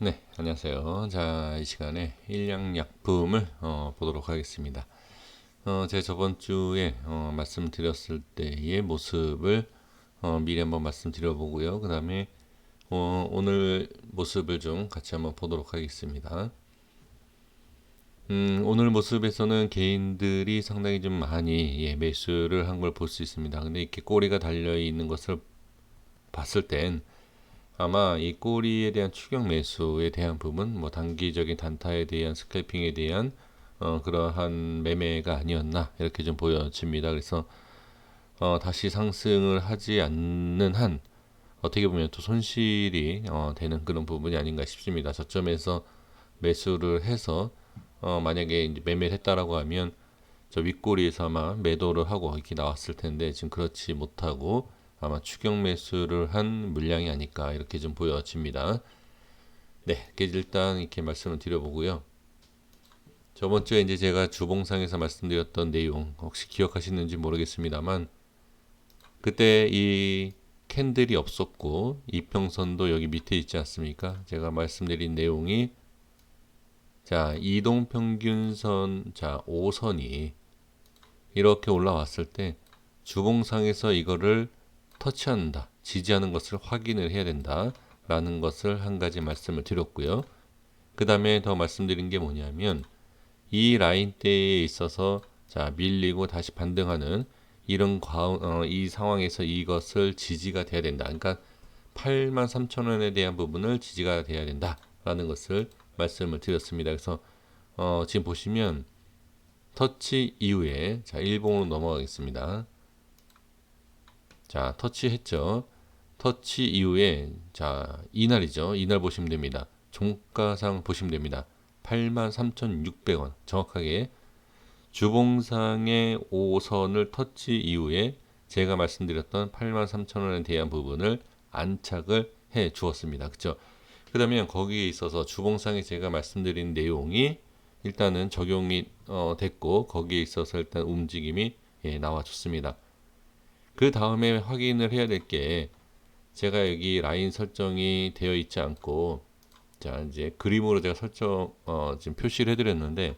네, 안녕하세요. 자, 이 시간에 일양약품을 보도록 하겠습니다. 제가 저번 주에 말씀드렸을 때의 모습을 미리 한번 말씀드려보고요. 그 다음에 오늘 모습을 좀 같이 한번 보도록 하겠습니다. 오늘 모습에서는 개인들이 상당히 좀 많이 매수를 한 걸 볼 수 있습니다. 근데 이렇게 꼬리가 달려 있는 것을 봤을 땐 아마 이 꼬리에 대한 추격 매수에 대한 부분, 뭐 단기적인 단타에 대한 스캘핑에 대한 그러한 매매가 아니었나 이렇게 좀 보여집니다. 그래서 다시 상승을 하지 않는 한 어떻게 보면 또 손실이 되는 그런 부분이 아닌가 싶습니다. 저점에서 매수를 해서 만약에 이제 매매를 했다라고 하면 저 윗꼬리에서 아마 매도를 하고 이렇게 나왔을 텐데 지금 그렇지 못하고 아마 추격 매수를 한 물량이 아닐까 이렇게 좀 보여집니다. 네, 일단 이렇게 말씀을 드려보고요. 저번 주에 이제 제가 주봉상에서 말씀드렸던 내용 혹시 기억하시는지 모르겠습니다만 그때 이 캔들이 없었고 이평선도 여기 밑에 있지 않습니까? 제가 말씀드린 내용이 자 이동평균선 자 5선이 이렇게 올라왔을 때 주봉상에서 이거를 터치한다, 지지하는 것을 확인을 해야 된다 라는 것을 한 가지 말씀을 드렸고요. 그 다음에 더 말씀드린 게 뭐냐면 이 라인대에 있어서 자 밀리고 다시 반등하는 이런 이 상황에서 이것을 지지가 돼야 된다. 그러니까 83,000원에 대한 부분을 지지가 돼야 된다 라는 것을 말씀을 드렸습니다. 그래서 지금 보시면 터치 이후에 자 일봉으로 넘어가겠습니다. 자 터치했죠. 터치 이후에 자 이날이죠. 이날 보시면 됩니다. 종가상 보시면 됩니다. 83,600원 정확하게 주봉상의 5선을 터치 이후에 제가 말씀드렸던 83,000원에 대한 부분을 안착을 해 주었습니다. 그쵸? 그러면 거기에 있어서 주봉상에 제가 말씀드린 내용이 일단은 적용이 됐고 거기에 있어서 일단 움직임이 나와줬습니다. 그 다음에 확인을 해야 될 게 제가 여기 라인 설정이 되어 있지 않고 자 이제 그림으로 제가 지금 표시를 해드렸는데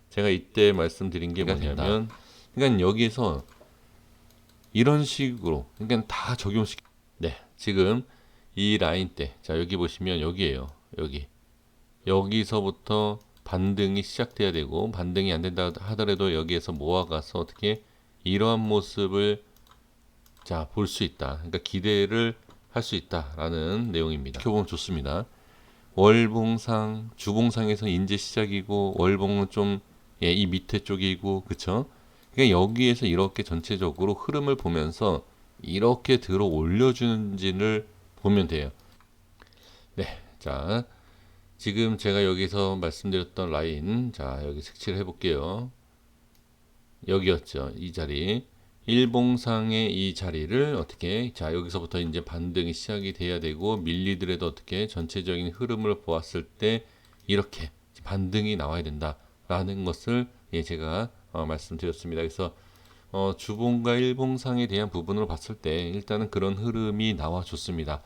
제가 이때 말씀드린 게 뭐냐면 그러니까 여기에서 이런 식으로 그러니까 다 적용시키 네 지금 이 라인 자 여기 보시면 여기에요. 여기서부터 반등이 시작돼야 되고 반등이 안 된다 하더라도 여기에서 모아가서 어떻게 이러한 모습을 자 볼 수 있다. 그러니까 기대를 할 수 있다라는 내용입니다. 지켜보면 좋습니다. 월봉상, 주봉상에서 인제 시작이고 월봉은 좀 이 밑에 쪽이고 그쵸? 그러니까 여기에서 이렇게 전체적으로 흐름을 보면서 이렇게 들어 올려주는지를 보면 돼요. 네, 자 지금 제가 여기서 말씀드렸던 라인 자 여기 색칠을 해볼게요. 여기였죠. 이 자리. 일봉상의 이 자리를 어떻게 자 여기서부터 이제 반등이 시작이 돼야 되고 밀리더라도 어떻게 전체적인 흐름을 보았을 때 이렇게 반등이 나와야 된다라는 것을 제가 말씀드렸습니다. 그래서 주봉과 일봉상에 대한 부분으로 봤을 때 일단은 그런 흐름이 나와줬습니다.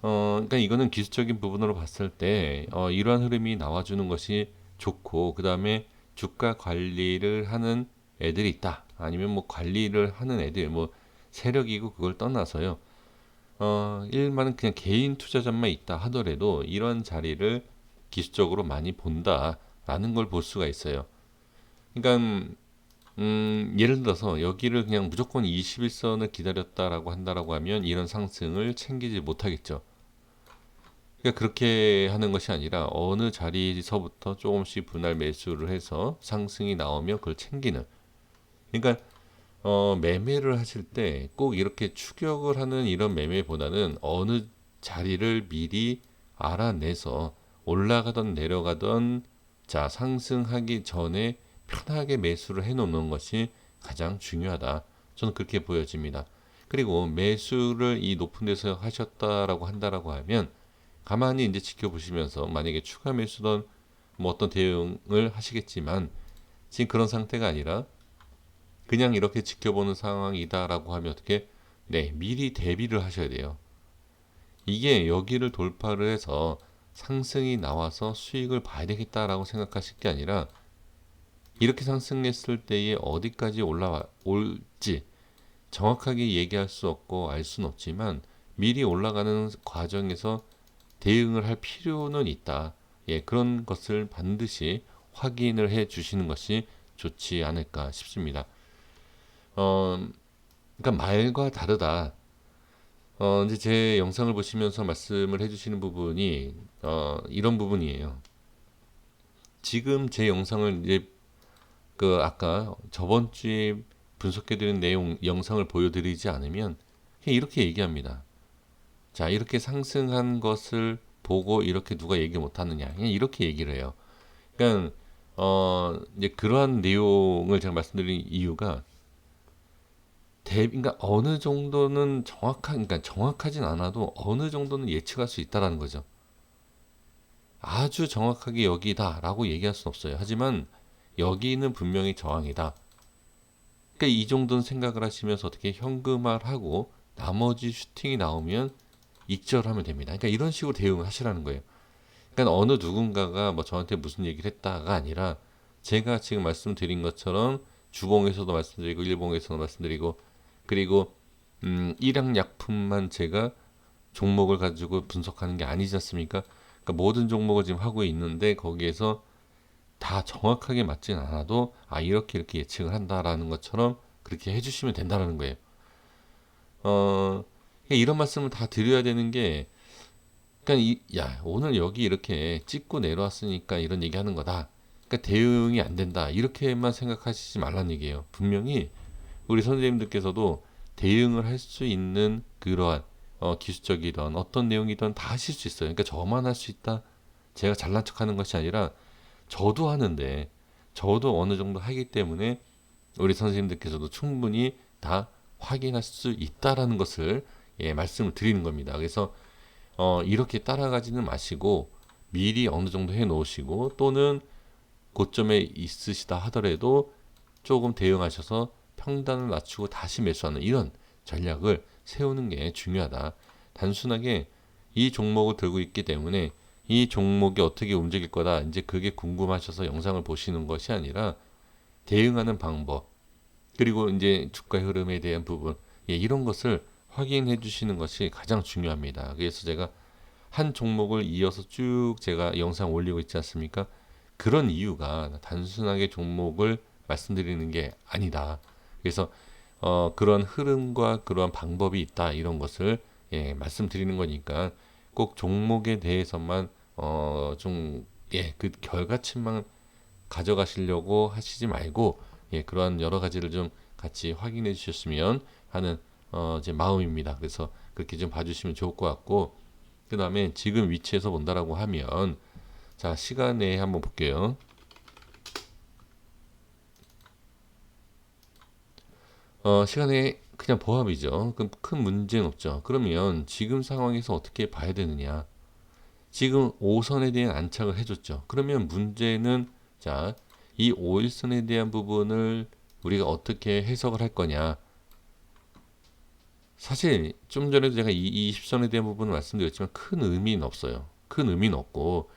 그러니까 이거는 기술적인 부분으로 봤을 때 이러한 흐름이 나와주는 것이 좋고 그 다음에 주가 관리를 하는 애들이 있다. 아니면 뭐 관리를 하는 애들, 뭐 세력이고 그걸 떠나서요. 일반은 그냥 개인 투자자만 있다 하더라도 이런 자리를 기술적으로 많이 본다라는 걸 볼 수가 있어요. 그러니까 예를 들어서 여기를 그냥 무조건 21선을 기다렸다라고 한다라고 하면 이런 상승을 챙기지 못하겠죠. 그러니까 그렇게 하는 것이 아니라 어느 자리서부터 조금씩 분할 매수를 해서 상승이 나오면 그걸 챙기는. 그러니까 매매를 하실 때 꼭 이렇게 추격을 하는 이런 매매보다는 어느 자리를 미리 알아내서 올라가던 내려가던 자 상승하기 전에 편하게 매수를 해 놓는 것이 가장 중요하다. 저는 그렇게 보여집니다. 그리고 매수를 이 높은 데서 하셨다라고 한다라고 하면 가만히 이제 지켜보시면서 만약에 추가 매수든 뭐 어떤 대응을 하시겠지만 지금 그런 상태가 아니라 그냥 이렇게 지켜보는 상황이다라고 하면 어떻게 네 미리 대비를 하셔야 돼요. 이게 여기를 돌파를 해서 상승이 나와서 수익을 봐야 되겠다라고 생각하실 게 아니라 이렇게 상승했을 때에 어디까지 올지 정확하게 얘기할 수 없고 알 수는 없지만 미리 올라가는 과정에서 대응을 할 필요는 있다. 예, 그런 것을 반드시 확인을 해 주시는 것이 좋지 않을까 싶습니다. 어, 그러니까 말과 다르다. 이제 제 영상을 보시면서 말씀을 해주시는 부분이 이런 부분이에요. 지금 제 영상을 이제 그 아까 저번 주에 분석해드린 내용 영상을 보여드리지 않으면 그냥 이렇게 얘기합니다. 자, 이렇게 상승한 것을 보고 이렇게 누가 얘기 못하느냐, 그냥 이렇게 얘기를 해요. 그러니까 이제 그러한 내용을 제가 말씀드린 이유가 그러니까 어느 정도는 그러니까 정확하진 않아도 어느 정도는 예측할 수 있다라는 거죠. 아주 정확하게 여기다라고 얘기할 수는 없어요. 하지만 여기는 분명히 저항이다. 그러니까 이 정도는 생각을 하시면서 어떻게 현금화를 하고 나머지 슈팅이 나오면 익절하면 됩니다. 그러니까 이런 식으로 대응을 하시라는 거예요. 그러니까 어느 누군가가 뭐 저한테 무슨 얘기를 했다가 아니라 제가 지금 말씀드린 것처럼 주봉에서도 말씀드리고 일봉에서도 말씀드리고 그리고 일양약품만 제가 종목을 가지고 분석하는 게 아니지 않습니까? 그러니까 모든 종목을 지금 하고 있는데 거기에서 다 정확하게 맞진 않아도 이렇게 예측을 한다라는 것처럼 그렇게 해주시면 된다라는 거예요. 이런 말씀을 다 드려야 되는 게 그러니까 야 오늘 여기 이렇게 찍고 내려왔으니까 이런 얘기하는 거다. 그러니까 대응이 안 된다 이렇게만 생각하시지 말란 얘기예요. 분명히 우리 선생님들께서도 대응을 할 수 있는 그러한 기술적이든 어떤 내용이든 다 하실 수 있어요. 그러니까 저만 할 수 있다. 제가 잘난 척하는 것이 아니라 저도 하는데 저도 어느 정도 하기 때문에 우리 선생님들께서도 충분히 다 확인할 수 있다라는 것을 말씀을 드리는 겁니다. 그래서 이렇게 따라가지는 마시고 미리 어느 정도 해 놓으시고 또는 고점에 있으시다 하더라도 조금 대응하셔서 평단을 낮추고 다시 매수하는 이런 전략을 세우는 게 중요하다. 단순하게 이 종목을 들고 있기 때문에 이 종목이 어떻게 움직일 거다. 이제 그게 궁금하셔서 영상을 보시는 것이 아니라 대응하는 방법, 그리고 이제 주가 흐름에 대한 부분, 이런 것을 확인해 주시는 것이 가장 중요합니다. 그래서 제가 한 종목을 이어서 쭉 제가 영상 올리고 있지 않습니까? 그런 이유가 단순하게 종목을 말씀드리는 게 아니다. 그래서 그런 흐름과 그러한 방법이 있다 이런 것을 말씀드리는 거니까 꼭 종목에 대해서만 그 결과치만 가져가시려고 하시지 말고 그러한 여러 가지를 좀 같이 확인해 주셨으면 하는 제 마음입니다. 그래서 그렇게 좀 봐주시면 좋을 것 같고 그 다음에 지금 위치에서 본다라고 하면 자 시간에 한번 볼게요. 시간에 그냥 보합이죠. 그럼 큰 문제는 없죠. 그러면 지금 상황에서 어떻게 봐야 되느냐? 지금 5선에 대한 안착을 해줬죠. 그러면 문제는 자, 이 5일선에 대한 부분을 우리가 어떻게 해석을 할 거냐? 사실 좀 전에도 제가 이 20선에 대한 부분을 말씀드렸지만 큰 의미는 없어요. 큰 의미는 없고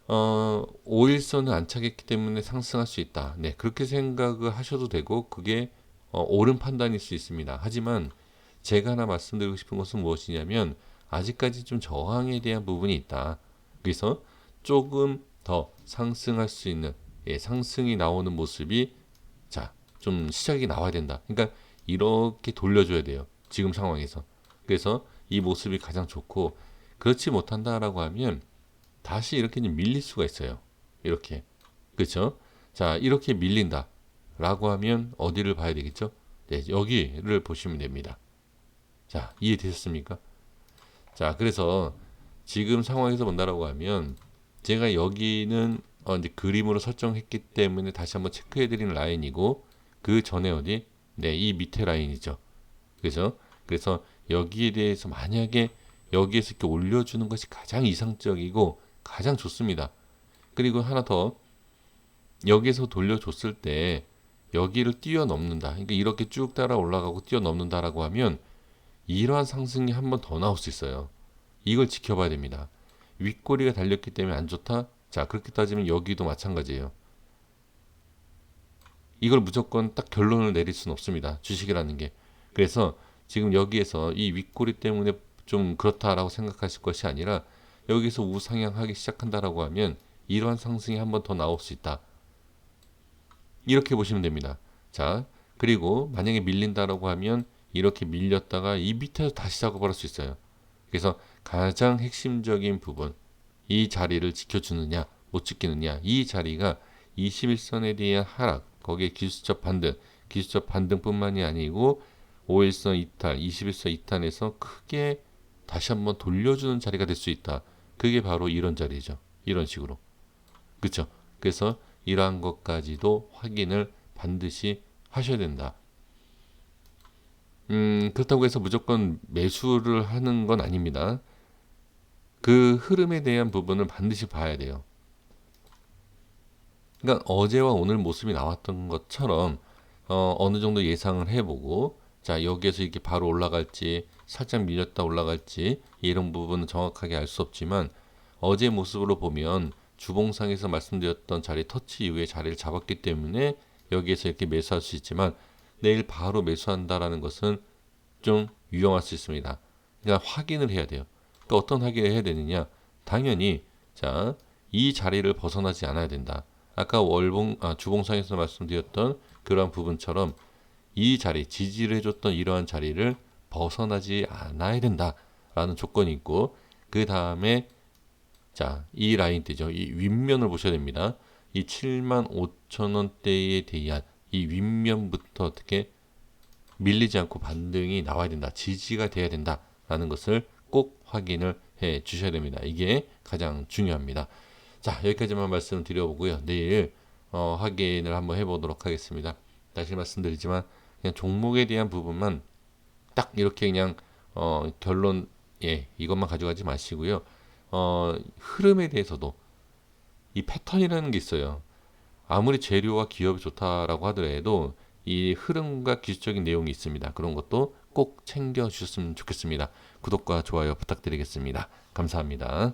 5일선을 안착했기 때문에 상승할 수 있다. 네, 그렇게 생각을 하셔도 되고 그게 옳은 판단일 수 있습니다. 하지만 제가 하나 말씀드리고 싶은 것은 무엇이냐면 아직까지 좀 저항에 대한 부분이 있다. 그래서 조금 더 상승할 수 있는 상승이 나오는 모습이 자, 좀 시작이 나와야 된다. 그러니까 이렇게 돌려줘야 돼요. 지금 상황에서. 그래서 이 모습이 가장 좋고 그렇지 못한다라고 하면 다시 이렇게 밀릴 수가 있어요. 이렇게. 그렇죠? 자, 이렇게 밀린다. 라고 하면 어디를 봐야 되겠죠? 네, 여기를 보시면 됩니다. 자, 이해되셨습니까? 자, 그래서 지금 상황에서 본다라고 하면 제가 여기는 이제 그림으로 설정했기 때문에 다시 한번 체크해 드리는 라인이고 그 전에 어디? 네, 이 밑에 라인이죠. 그죠? 그래서 여기에 대해서 만약에 여기에서 이렇게 올려주는 것이 가장 이상적이고 가장 좋습니다. 그리고 하나 더 여기에서 돌려줬을 때 여기를 뛰어넘는다. 그러니까 이렇게 쭉 따라 올라가고 뛰어넘는다라고 하면 이러한 상승이 한 번 더 나올 수 있어요. 이걸 지켜봐야 됩니다. 윗꼬리가 달렸기 때문에 안 좋다. 자, 그렇게 따지면 여기도 마찬가지예요. 이걸 무조건 딱 결론을 내릴 수는 없습니다. 주식이라는 게. 그래서 지금 여기에서 이 윗꼬리 때문에 좀 그렇다라고 생각하실 것이 아니라 여기서 우상향하기 시작한다라고 하면 이러한 상승이 한 번 더 나올 수 있다. 이렇게 보시면 됩니다. 자, 그리고 만약에 밀린다라고 하면 이렇게 밀렸다가 이 밑에서 다시 작업을 할 수 있어요. 그래서 가장 핵심적인 부분, 이 자리를 지켜주느냐, 못 지키느냐, 이 자리가 21선에 대한 하락, 거기에 기술적 반등뿐만이 아니고 5일선 이탈, 21선 이탈에서 크게 다시 한번 돌려주는 자리가 될 수 있다. 그게 바로 이런 자리죠. 이런 식으로. 그렇죠? 그래서 이러한 것까지도 확인을 반드시 하셔야 된다. 그렇다고 해서 무조건 매수를 하는 건 아닙니다. 그 흐름에 대한 부분을 반드시 봐야 돼요. 그러니까 어제와 오늘 모습이 나왔던 것처럼 어느 정도 예상을 해보고 자 여기에서 이렇게 바로 올라갈지 살짝 밀렸다 올라갈지 이런 부분은 정확하게 알 수 없지만 어제 모습으로 보면 주봉상에서 말씀드렸던 자리 터치 이후에 자리를 잡았기 때문에 여기에서 이렇게 매수할 수 있지만 내일 바로 매수한다라는 것은 좀 위험할 수 있습니다. 그러니까 확인을 해야 돼요. 그러니까 어떤 확인을 해야 되느냐? 당연히 자, 이 자리를 벗어나지 않아야 된다. 아까 주봉상에서 말씀드렸던 그러한 부분처럼 이 자리, 지지를 해줬던 이러한 자리를 벗어나지 않아야 된다라는 조건이 있고 그 다음에 자, 이 라인대죠. 이 윗면을 보셔야 됩니다. 이 75,000원대에 대한 이 윗면부터 어떻게 밀리지 않고 반등이 나와야 된다. 지지가 돼야 된다라는 것을 꼭 확인을 해 주셔야 됩니다. 이게 가장 중요합니다. 자, 여기까지만 말씀드려보고요. 내일 확인을 한번 해보도록 하겠습니다. 다시 말씀드리지만 그냥 종목에 대한 부분만 딱 이렇게 그냥 결론 이것만 가져가지 마시고요. 흐름에 대해서도 이 패턴이라는 게 있어요. 아무리 재료와 기업이 좋다라고 하더라도 이 흐름과 기술적인 내용이 있습니다. 그런 것도 꼭 챙겨 주셨으면 좋겠습니다. 구독과 좋아요 부탁드리겠습니다. 감사합니다.